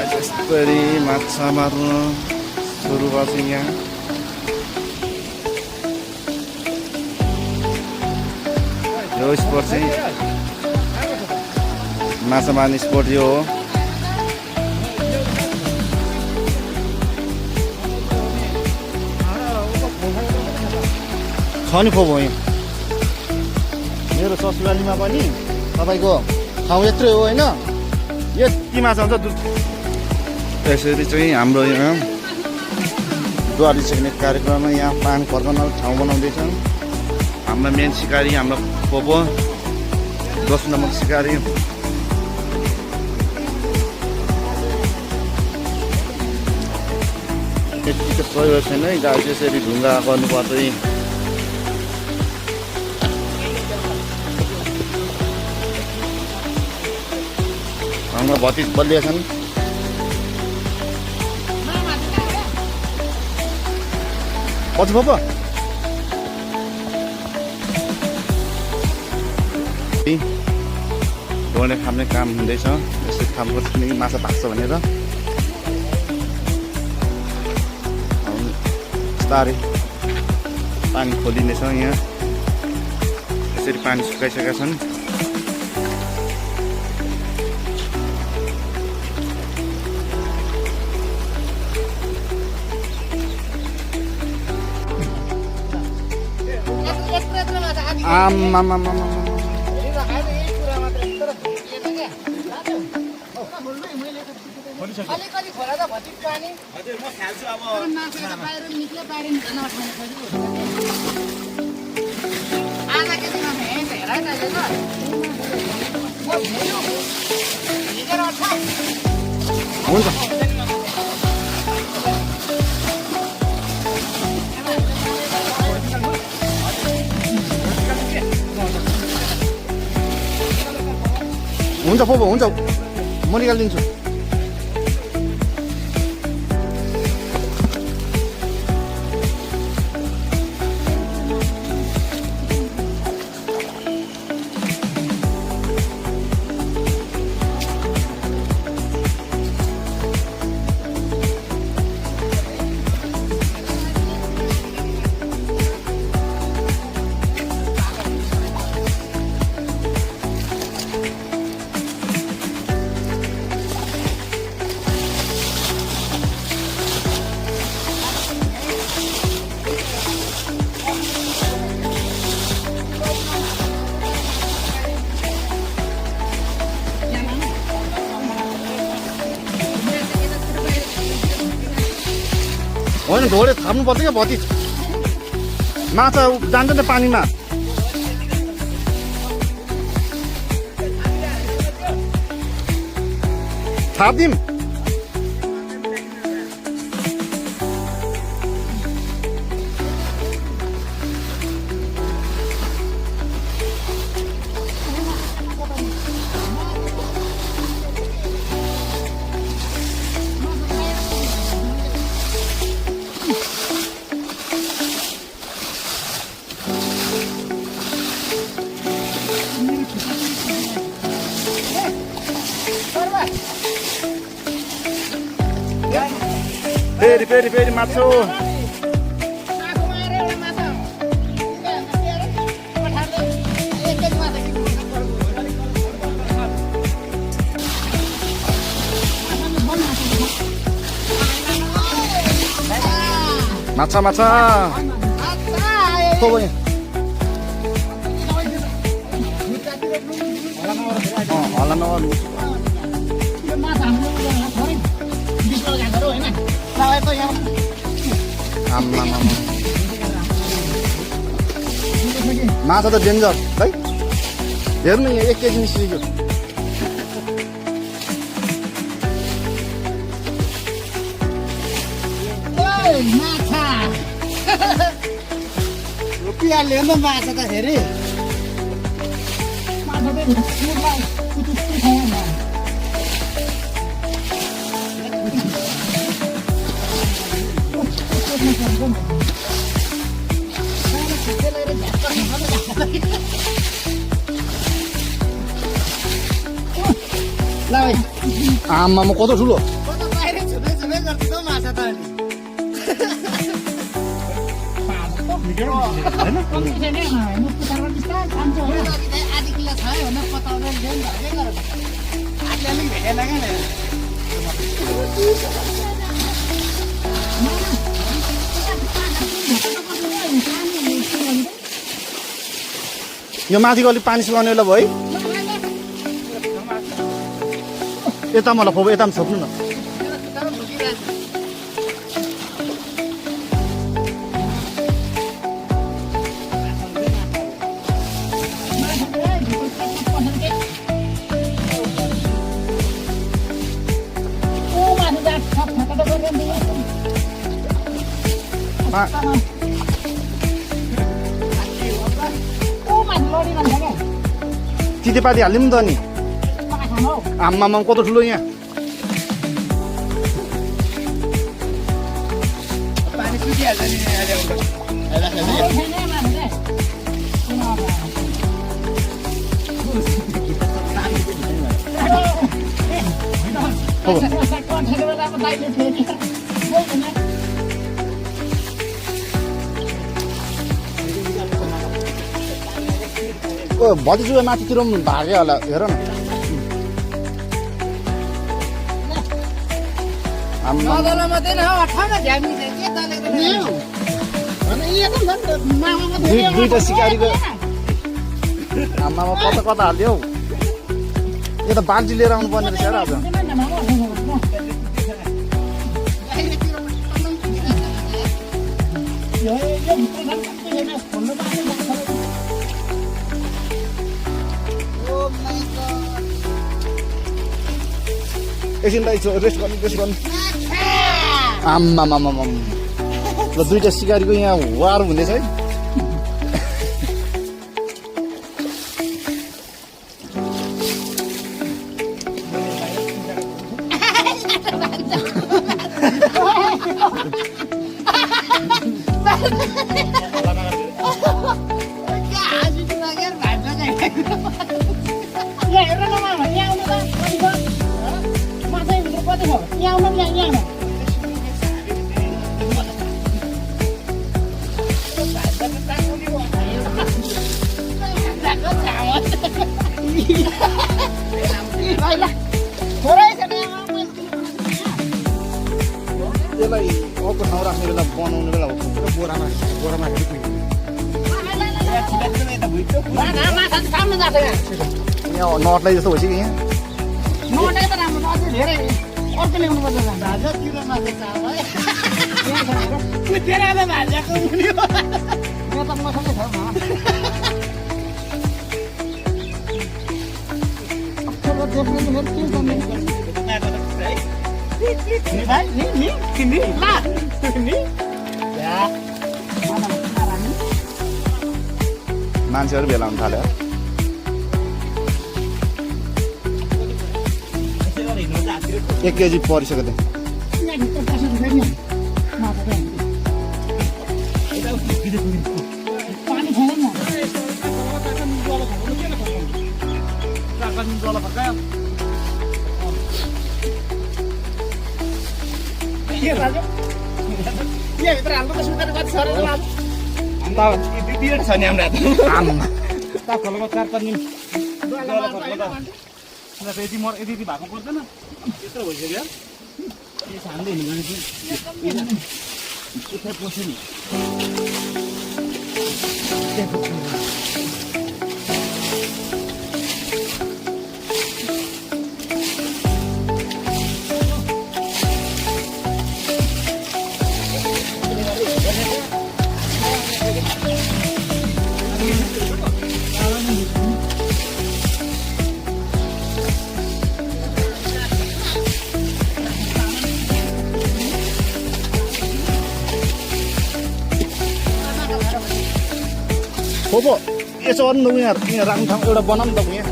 यसरी माछा मार्न सुरु गर्छ यहाँ। यो स्पोर्ट चाहिँ माछा मार्ने स्पोर्ट यो हो। छ नि खोप हो यहाँ मेरो ससुरालीमा पनि तपाईँको ठाउँ यत्रै हो होइन, यति माछा हुन्छ। यसरी चाहिँ हाम्रो यहाँ द्वारी छेक्ने कार्यक्रममा यहाँ पानी फर्कन ठाउँ बनाउँदैछ। हाम्रो मेन सिकारी हाम्रो पोपो, दोस्रो नम्बर सिकारी। त्यतिको सहयोग छैन है गाडी, त्यसरी ढुङ्गा गर्नुपर्छ। हाम्रो भतिज बलिया छन्। पछि पोपो ढोँडे खाने काम हुँदैछ। यसरी खानुपर्छ किनकि माछा भाग्छ भनेर। बिस्तारै पानी खोलिनेछ यहाँ। यसरी पानी सुकाइसकेका छन्। अलिकति खोला त भतिक पानी हजुर म खाल्छु। अब बाहिर निक्ले बाहिर निक्ल्न आधा केजीमा हेर है त हुन्छ हुन्छ पोपो हुन्छ, म निकालिदिन्छु। होइन ढोडे थाप्नुपर्छ क्या भतिज, माछा जान्छ नि पानीमा। थाप्दिउँ फेरि फेरि फेरि माछो। माछा माछा होला नगर्नु। माछा त डेन्जर है, हेर्नु यहाँ 1 केजी निस्कियो। माछा रुपियाँले न माछा त फेरि आमामा कत्रो ठुलो। आधी किलो छ होइन पताउनु ल्याउनु भएकै गरेर हातले अलिक भेटेन क्या यो माथिको अलिक पानी सुकाउने बेला भयो है यता मलाई फोबो यता पनि छोप्नु न तितेपाती हालिदिउँ नि त नि आम्मामा कस्तो ठुलो यहाँ पानी सुकिहाल्छ नि ओ भतिजुवा माथितिर पनि भाग्यो होला हेर न नदला मात्रै न ठाउँमा झ्यामी के दलेको दुईटा सिकारीको आम्मामा कता कता हाल्यो हौ यो त बाल्टी लिएर आउनु पर्ने रहेछ र आज एकछिनलाई रेस्ट गर्नु आम्मामामा ल दुईटा सिकारीको यहाँ वार हुँदैछ है यसलाई अर्को ठाउँ राख्ने बेला बनाउने बेला बोरामा यहाँ नटलाई जस्तो भइसक्यो यहाँ नटै त राम्रो अझै धेरै अर्को ल्याउनु पर्छ भाजा किलोमा भाजाको मुनि त मसँगै छ मान्छेहरू भेला हुन थाल्यो 1 केजी परिसक्यो त यति भएको पर्दैन यत्रो भइसक्यो छान्दै हिँड्नु पस्यो नि खोपो यसो गर्नु न यहाँ राख्नु ठाउँ एउटा बनाउनु त यहाँ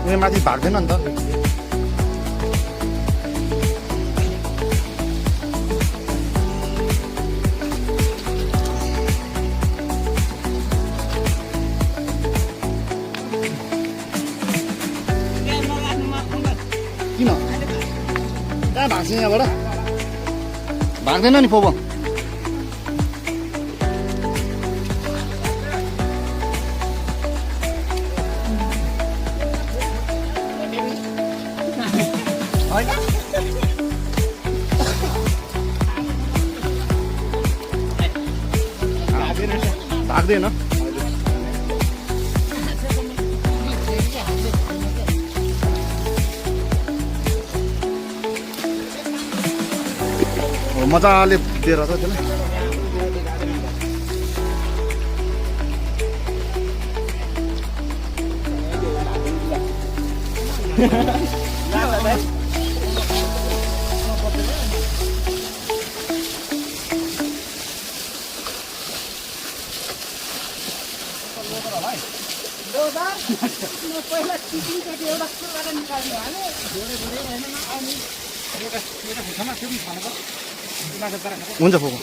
उयो माथि भाग्दैन नि त किन कहाँ भाग्छ यहाँबाट भाग्दैन नि पोपो भाग्दैन मजाले दिएर छ त्यसलाई पहिला टिचिङचोटि एउटा कुराबाट निकाल्नु हाल्यो हुन्छ पोपो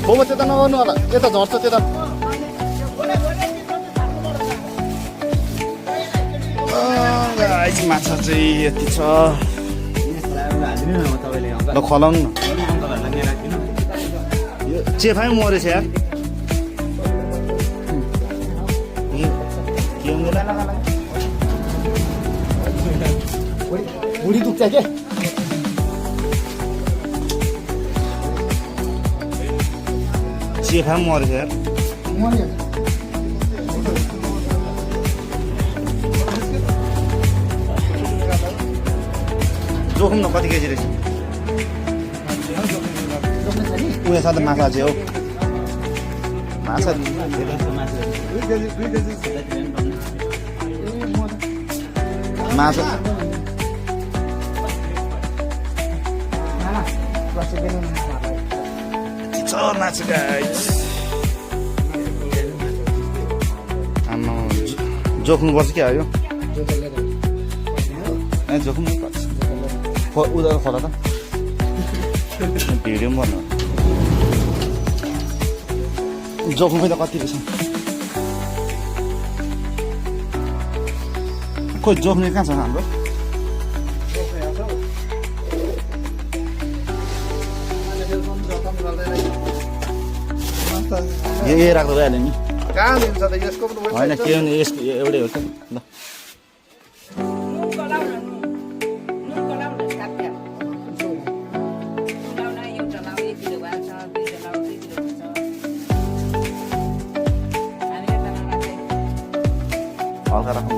पोपो त्यता नगर्नु होला यता झर्छ त्यता माछा चाहिँ यति छ ल खलाउनु न यो चेफाइ मरेछ यार के हुँदैन भुँडी दुख्छ के चेफाइ मरेछ यार जोखिम न कति केजी रहेछ उयो छ त माछा चाहिँ हो माछा माछा छ माछा गाइस आम्मा जोख्नुपर्छ क्या यो ए जोख्नु पर्छ उनीहरू खोला त भिडियो पनि भन्नु जोख्नु त कति रहेछ खोइ जोख्ने कहाँ छ हाम्रो यो राख्दो भइहाल्यो नि कहाँ दिन्छ त यसको पनि होइन के भने यसको एउटै हो त ल हल्का राख्नु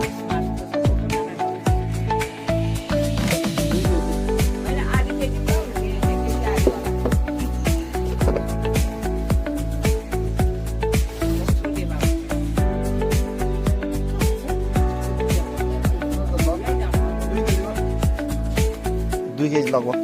2 kg लगभग